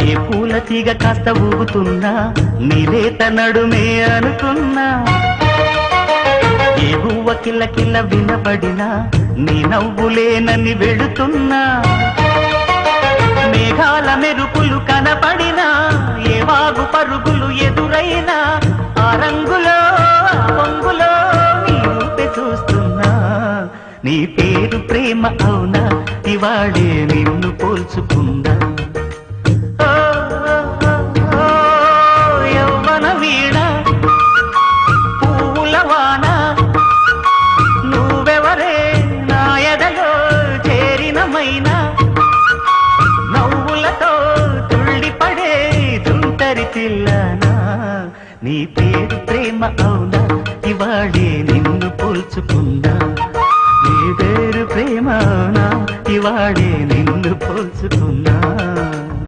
ఏ పూల తీగ కాస్త ఊగుతున్నా నీలేత నడుమే అనుకున్నా ఏ గువ్వ కిల్ల కిల్ల వినపడినా నీ నవ్వులేనని వెళుతున్నా మేఘాల మెరుపులు కనపడినా ఏ వాగు పరుగులు ఎదురైనా ఆ రంగులో పొంగులో నీ రూపే చూస్తున్నా నీ పేరు ప్రేమ అవునా ఇవాడే నిన్ను పోల్చుకుందా యవ్వన వీణ పూల వాన నువ్వెవరే నా ఎదలో చేరినమైనా నవ్వులతో తుళ్ళిపడే తుంటరి పిల్లనా నీ పేరు ప్రేమ అవునా ఇవాడే నిన్ను పోల్చుకుందా నీ పేరు ప్రేమ అవునా ఇవాడే నిన్ను పోల్చుకుందా